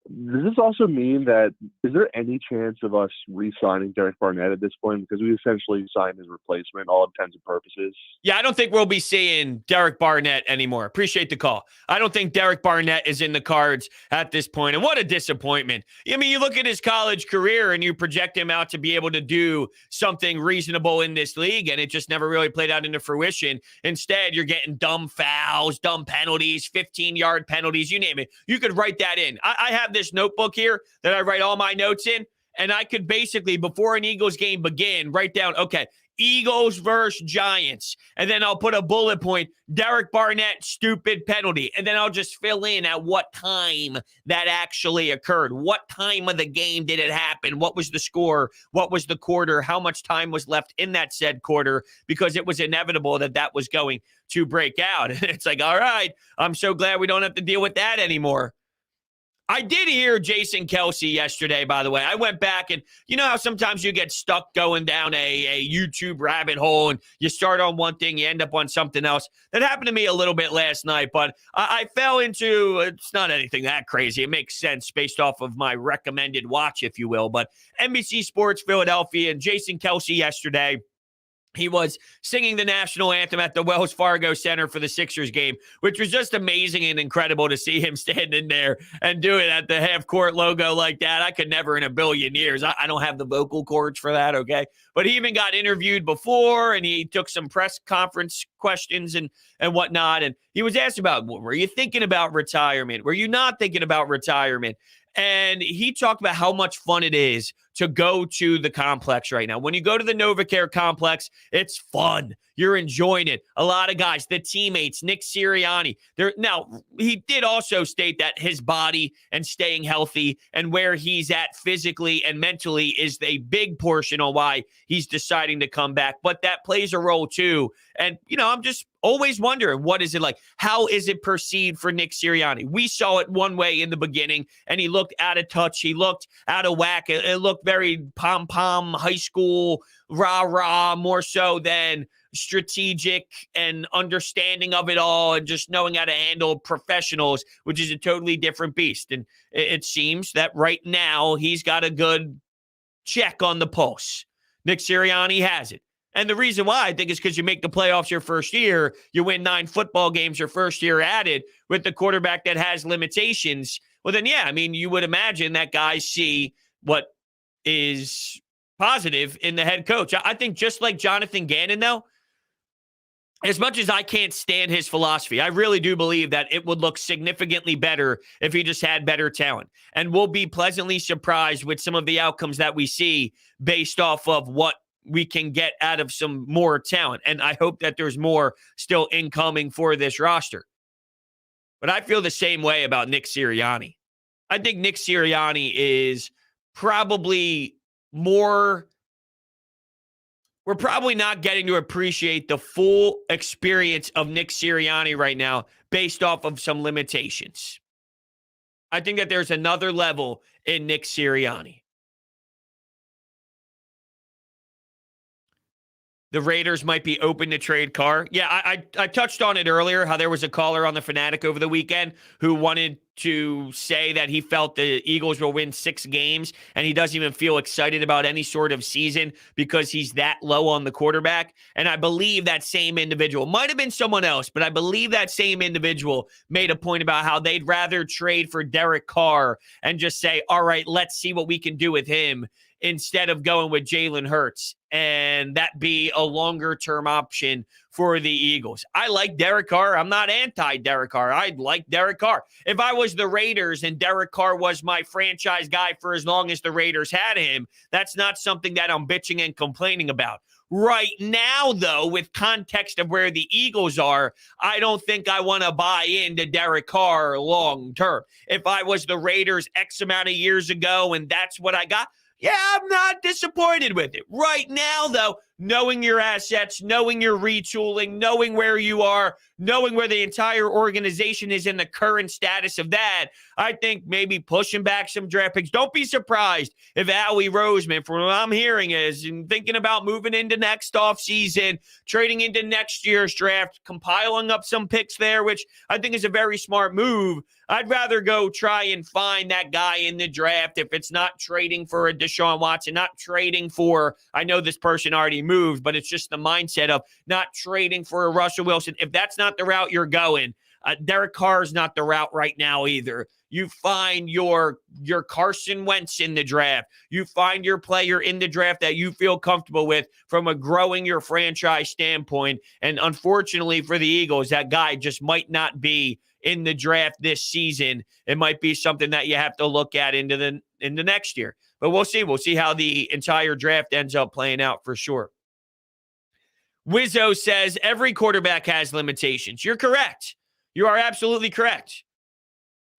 Does this also mean that is there any chance of us re-signing Derek Barnett at this point because we essentially signed his replacement, all intents and purposes? Yeah, I don't think we'll be seeing Derek Barnett anymore. Appreciate the call. I don't think Derek Barnett is in the cards at this point. And what a disappointment. I mean, you look at his college career and you project him out to be able to do something reasonable in this league, and it just never really played out into fruition. Instead, you're getting dumb fouls, dumb penalties, 15-yard penalties, you name it. You could write that in. I have this notebook here that I write all my notes in, and I could basically, before an Eagles game begin, write down, okay, Eagles versus Giants. And then I'll put a bullet point, Derek Barnett, stupid penalty. And then I'll just fill in at what time that actually occurred. What time of the game did it happen? What was the score? What was the quarter? How much time was left in that said quarter? Because it was inevitable that that was going to break out. And it's like, all right, I'm so glad we don't have to deal with that anymore. I did hear Jason Kelce yesterday, by the way. I went back and you know how sometimes you get stuck going down a YouTube rabbit hole and you start on one thing, you end up on something else. That happened to me a little bit last night, but I fell into, it's not anything that crazy. It makes sense based off of my recommended watch, if you will. But NBC Sports Philadelphia and Jason Kelce yesterday, he was singing the national anthem at the Wells Fargo Center for the Sixers game, which was just amazing and incredible to see him standing there and do it at the half-court logo like that. I could never in a billion years. I don't have the vocal cords for that, okay? But he even got interviewed before, and he took some press conference questions and whatnot, and he was asked about, were you thinking about retirement? Were you not thinking about retirement? And he talked about how much fun it is to go to the complex right now. When you go to the NovaCare complex, it's fun. You're enjoying it. A lot of guys, the teammates, Nick Sirianni. Now, he did also state that his body and staying healthy and where he's at physically and mentally is a big portion on why he's deciding to come back. But that plays a role too. And, you know, I'm just always wondering, what is it like? How is it perceived for Nick Sirianni? We saw it one way in the beginning, and he looked out of touch. He looked out of whack. It looked very pom-pom, high school, rah-rah, more so than strategic and understanding of it all and just knowing how to handle professionals, which is a totally different beast. And it seems that right now he's got a good check on the pulse. Nick Sirianni has it. And the reason why I think is because you make the playoffs your first year, you win 9 football games your first year at it with the quarterback that has limitations. Well, then, yeah, I mean, you would imagine that guys see what is positive in the head coach. I think just like Jonathan Gannon, though, as much as I can't stand his philosophy, I really do believe that it would look significantly better if he just had better talent. And we'll be pleasantly surprised with some of the outcomes that we see based off of what we can get out of some more talent. And I hope that there's more still incoming for this roster. But I feel the same way about Nick Sirianni. I think Nick Sirianni is probably more... We're probably not getting to appreciate the full experience of Nick Sirianni right now based off of some limitations. I think that there's another level in Nick Sirianni. The Raiders might be open to trade Carr. Yeah, I touched on it earlier, how there was a caller on The Fanatic over the weekend who wanted to say that he felt the Eagles will win 6 games, and he doesn't even feel excited about any sort of season because he's that low on the quarterback. And I believe that same individual, might have been someone else, but I believe that same individual made a point about how they'd rather trade for Derek Carr and just say, all right, let's see what we can do with him, instead of going with Jalen Hurts, and that be a longer-term option for the Eagles. I like Derek Carr. I'm not anti-Derek Carr. I like Derek Carr. If I was the Raiders and Derek Carr was my franchise guy for as long as the Raiders had him, that's not something that I'm bitching and complaining about. Right now, though, with context of where the Eagles are, I don't think I want to buy into Derek Carr long-term. If I was the Raiders X amount of years ago and that's what I got, yeah, I'm not disappointed with it. Right now, though, knowing your assets, knowing your retooling, knowing where you are, knowing where the entire organization is in the current status of that, I think maybe pushing back some draft picks. Don't be surprised if Howie Roseman, from what I'm hearing, is thinking about moving into next offseason, trading into next year's draft, compiling up some picks there, which I think is a very smart move. I'd rather go try and find that guy in the draft if it's not trading for a Deshaun Watson, not trading for, I know this person already moved, but it's just the mindset of not trading for a Russell Wilson. If that's not the route you're going, Derek Carr is not the route right now either. You find your Carson Wentz in the draft. You find your player in the draft that you feel comfortable with from a growing your franchise standpoint. And unfortunately for the Eagles, that guy just might not be in the draft this season. It might be something that you have to look at into the next year. But we'll see. We'll see how the entire draft ends up playing out for sure. Wizzo says every quarterback has limitations. You're correct. You are absolutely correct.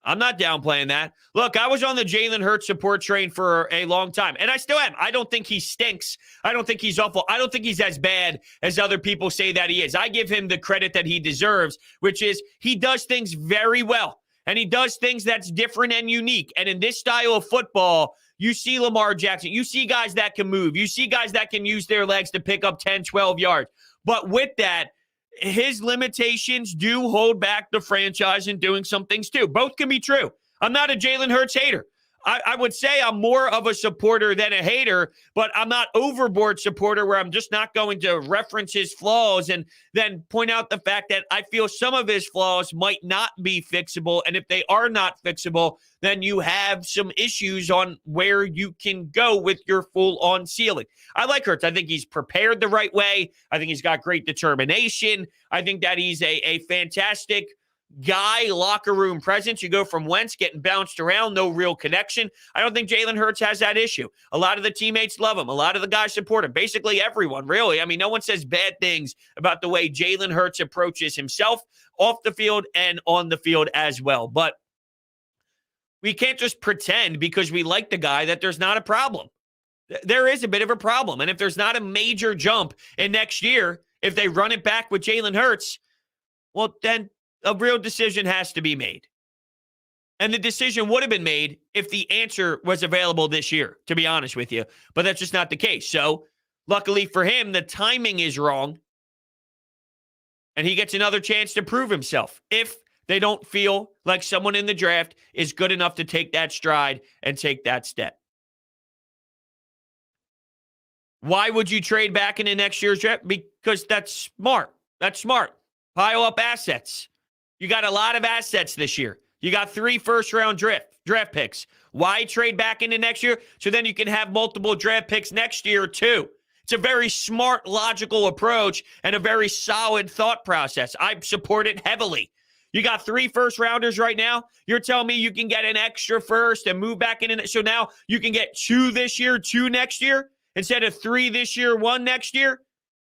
I'm not downplaying that. Look, I was on the Jalen Hurts support train for a long time, and I still am. I don't think he stinks. I don't think he's awful. I don't think he's as bad as other people say that he is. I give him the credit that he deserves, which is he does things very well, and he does things that's different and unique. And in this style of football, you see Lamar Jackson. You see guys that can move. You see guys that can use their legs to pick up 10, 12 yards. But with that, his limitations do hold back the franchise in doing some things too. Both can be true. I'm not a Jalen Hurts hater. I would say I'm more of a supporter than a hater, but I'm not overboard supporter where I'm just not going to reference his flaws and then point out the fact that I feel some of his flaws might not be fixable. And if they are not fixable, then you have some issues on where you can go with your full-on ceiling. I like Hurts. I think he's prepared the right way. I think he's got great determination. I think that he's a fantastic guy, locker room presence. You go from Wentz getting bounced around, no real connection. I don't think Jalen Hurts has that issue. A lot of the teammates love him. A lot of the guys support him. Basically everyone, really. I mean, no one says bad things about the way Jalen Hurts approaches himself off the field and on the field as well. But we can't just pretend because we like the guy that there's not a problem. There is a bit of a problem. And if there's not a major jump in next year, if they run it back with Jalen Hurts, well, then a real decision has to be made. And the decision would have been made if the answer was available this year, to be honest with you. But that's just not the case. So, luckily for him, the timing is wrong. And he gets another chance to prove himself if they don't feel like someone in the draft is good enough to take that stride and take that step. Why would you trade back into next year's draft? Because that's smart. That's smart. Pile up assets. You got a lot of assets this year. You got 3 first-round draft picks. Why trade back into next year? So then you can have multiple draft picks next year, too. It's a very smart, logical approach and a very solid thought process. I support it heavily. You got 3 first-rounders right now. You're telling me you can get an extra first and move back in. So now you can get 2 this year, 2 next year, instead of 3 this year, 1 next year?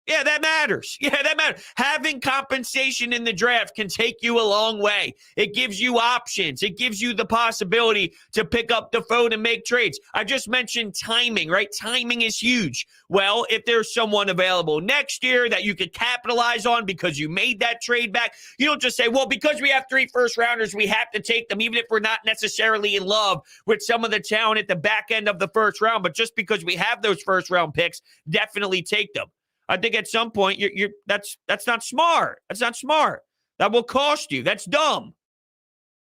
Yeah, that matters. Yeah, that matters. Having compensation in the draft can take you a long way. It gives you options. It gives you the possibility to pick up the phone and make trades. I just mentioned timing, right? Timing is huge. Well, if there's someone available next year that you could capitalize on because you made that trade back, you don't just say, well, because we have 3 first-rounders, we have to take them, even if we're not necessarily in love with some of the talent at the back end of the first round. But just because we have those first-round picks, definitely take them. I think at some point that's not smart. That's not smart. That will cost you. That's dumb.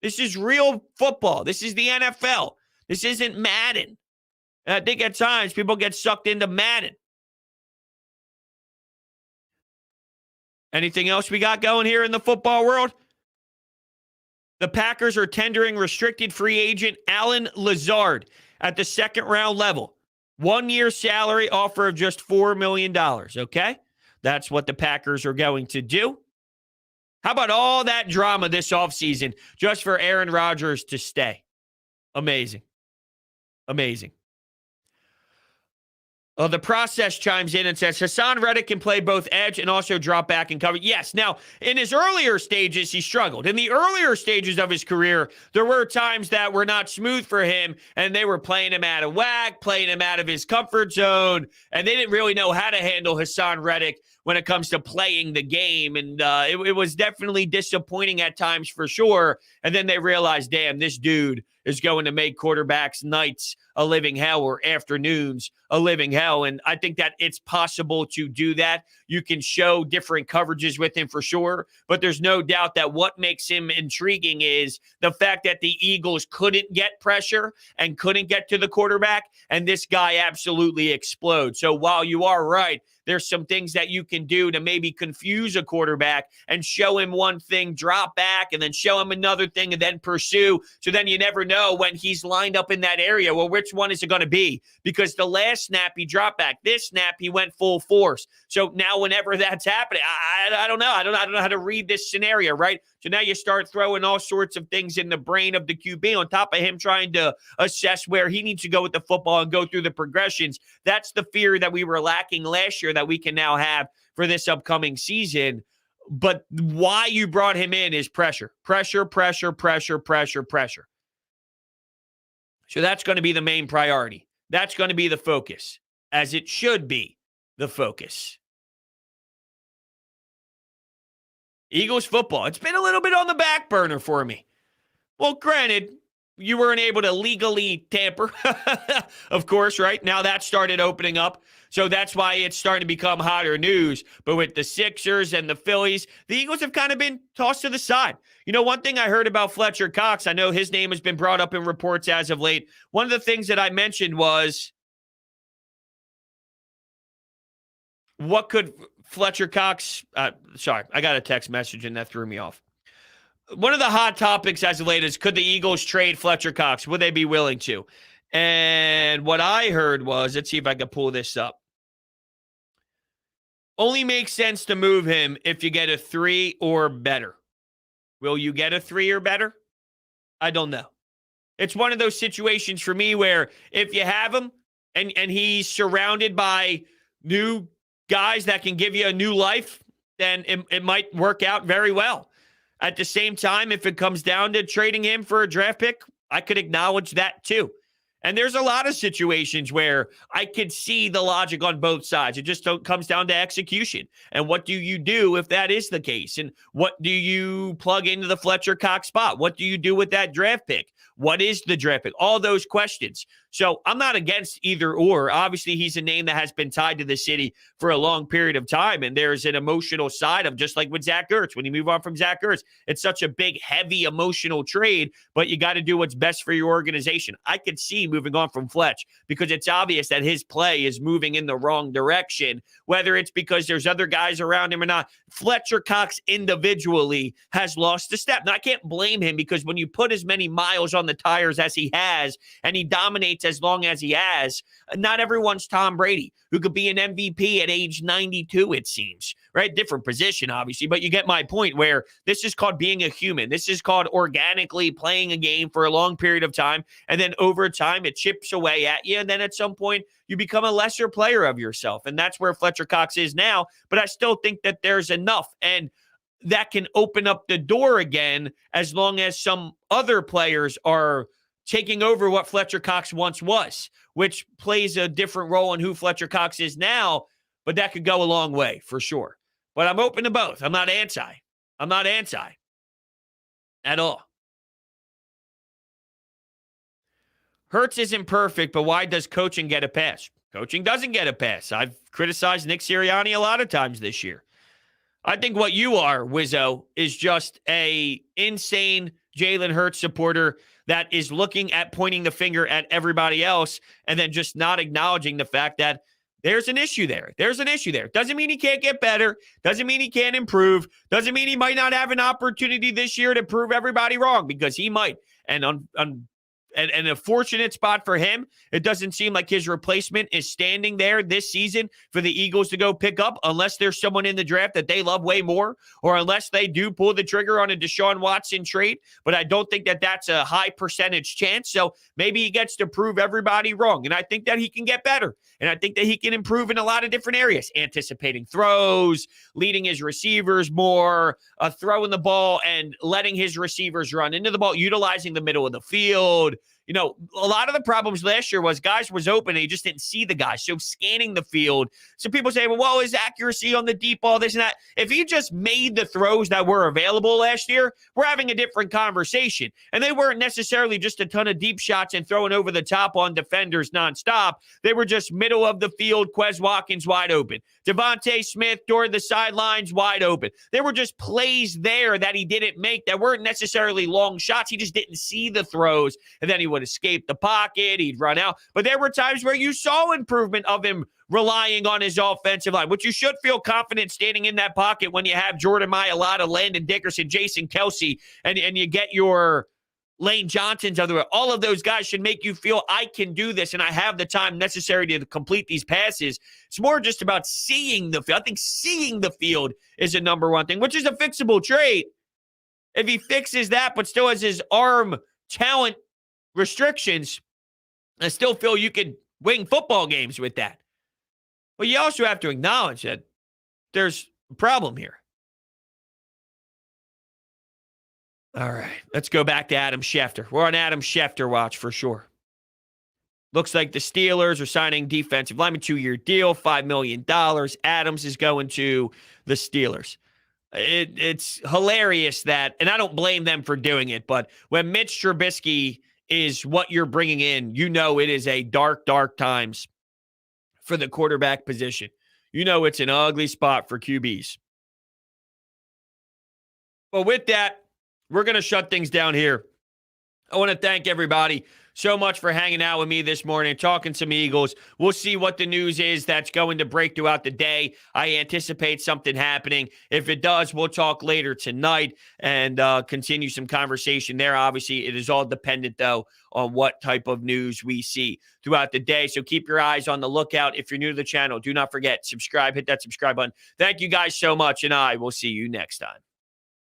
This is real football. This is the NFL. This isn't Madden. And I think at times people get sucked into Madden. Anything else we got going here in the football world? The Packers are tendering restricted free agent Allen Lazard at the 2nd round level. 1-year salary offer of just $4 million, okay? That's what the Packers are going to do. How about all that drama this offseason just for Aaron Rodgers to stay? Amazing. Amazing. The process chimes in and says Haasan Reddick can play both edge and also drop back and cover. Yes. Now, in his earlier stages, he struggled. In the earlier stages of his career, there were times that were not smooth for him, and they were playing him out of whack, playing him out of his comfort zone, and they didn't really know how to handle Haasan Reddick when it comes to playing the game. And it was definitely disappointing at times for sure. And then they realized, damn, this dude is going to make quarterbacks' nights a living hell or afternoons a living hell. And I think that it's possible to do that. You can show different coverages with him for sure, but there's no doubt that what makes him intriguing is the fact that the Eagles couldn't get pressure and couldn't get to the quarterback, and this guy absolutely explodes. So while you are right, there's some things that you can do to maybe confuse a quarterback and show him one thing, drop back, and then show him another thing and then pursue. So then you never know when he's lined up in that area. Well, which one is it going to be? Because the last snap he dropped back. This snap he went full force. So now whenever that's happening, I don't know. I don't know how to read this scenario, right? So now you start throwing all sorts of things in the brain of the QB on top of him trying to assess where he needs to go with the football and go through the progressions. That's the fear that we were lacking last year that we can now have for this upcoming season. But why you brought him in is pressure. Pressure. So that's going to be the main priority. That's going to be the focus, as it should be the focus. Eagles football, it's been a little bit on the back burner for me. Well, granted, you weren't able to legally tamper, of course, right? Now that started opening up. So that's why it's starting to become hotter news. But with the Sixers and the Phillies, the Eagles have kind of been tossed to the side. You know, one thing I heard about Fletcher Cox, I know his name has been brought up in reports as of late. One of the things that I mentioned was, what could Fletcher Cox, sorry, I got a text message and that threw me off. One of the hot topics as of late is, could the Eagles trade Fletcher Cox? Would they be willing to? And what I heard was, let's see if I can pull this up. Only makes sense to move him if you get a 3 or better. Will you get a 3 or better? I don't know. It's one of those situations for me where if you have him and he's surrounded by new guys that can give you a new life, then it might work out very well. At the same time, if it comes down to trading him for a draft pick, I could acknowledge that too. And there's a lot of situations where I could see the logic on both sides. It just comes down to execution. And what do you do if that is the case? And what do you plug into the Fletcher Cox spot? What do you do with that draft pick? What is the draft pick? All those questions. So I'm not against either or. Obviously, he's a name that has been tied to the city for a long period of time. And there's an emotional side of, just like with Zach Ertz. When you move on from Zach Ertz, it's such a big, heavy emotional trade, but you got to do what's best for your organization. I could see moving on from Fletch because it's obvious that his play is moving in the wrong direction, whether it's because there's other guys around him or not. Fletcher Cox individually has lost a step. Now, I can't blame him because when you put as many miles on the tires as he has and he dominates as long as he has, not everyone's Tom Brady, who could be an MVP at age 92, it seems, right? Different position, obviously, but you get my point where this is called being a human. This is called organically playing a game for a long period of time, and then over time, it chips away at you, and then at some point, you become a lesser player of yourself, and that's where Fletcher Cox is now, but I still think that there's enough, and that can open up the door again as long as some other players are taking over what Fletcher Cox once was, which plays a different role in who Fletcher Cox is now, but that could go a long way for sure. But I'm open to both. I'm not anti at all. Hurts isn't perfect, but why does coaching get a pass? Coaching doesn't get a pass. I've criticized Nick Sirianni a lot of times this year. I think what you are, Wizzo, is just a insane Jalen Hurts supporter that is looking at pointing the finger at everybody else and then just not acknowledging the fact that there's an issue there. There's an issue there. Doesn't mean he can't get better. Doesn't mean he can't improve. Doesn't mean he might not have an opportunity this year to prove everybody wrong, because he might. And and a fortunate spot for him. It doesn't seem like his replacement is standing there this season for the Eagles to go pick up unless there's someone in the draft that they love way more or unless they do pull the trigger on a Deshaun Watson trade. But I don't think that that's a high percentage chance. So maybe he gets to prove everybody wrong. And I think that he can get better. And I think that he can improve in a lot of different areas, anticipating throws, leading his receivers more, throwing the ball and letting his receivers run into the ball, utilizing the middle of the field. You know, a lot of the problems last year was guys was open and he just didn't see the guy. So scanning the field. So people say, well, his accuracy on the deep ball, this and that. If he just made the throws that were available last year, we're having a different conversation. And they weren't necessarily just a ton of deep shots and throwing over the top on defenders nonstop. They were just middle of the field, Quez Watkins wide open. Devontae Smith toward the sidelines wide open. There were just plays there that he didn't make that weren't necessarily long shots. He just didn't see the throws. And then he would escape the pocket. He'd run out. But there were times where you saw improvement of him relying on his offensive line, which you should feel confident standing in that pocket when you have Jordan Mailata, Landon Dickerson, Jason Kelsey, and you get your Lane Johnson's other way. All of those guys should make you feel I can do this and I have the time necessary to complete these passes. It's more just about seeing the field. I think seeing the field is a number one thing, which is a fixable trait. If he fixes that but still has his arm talent restrictions, I still feel you could win football games with that. But you also have to acknowledge that there's a problem here. All right, let's go back to Adam Schefter. We're on Adam Schefter watch for sure. Looks like the Steelers are signing defensive lineman, 2-year deal, $5 million. Adams is going to the Steelers. It's hilarious that, and I don't blame them for doing it, but when Mitch Trubisky is what you're bringing in, you know it is a dark, dark times for the quarterback position. You know it's an ugly spot for QBs. But with that, we're going to shut things down here. I want to thank everybody so much for hanging out with me this morning, talking some Eagles. We'll see what the news is that's going to break throughout the day. I anticipate something happening. If it does, we'll talk later tonight and continue some conversation there. Obviously, it is all dependent, though, on what type of news we see throughout the day. So keep your eyes on the lookout. If you're new to the channel, do not forget, subscribe, hit that subscribe button. Thank you guys so much, and I will see you next time.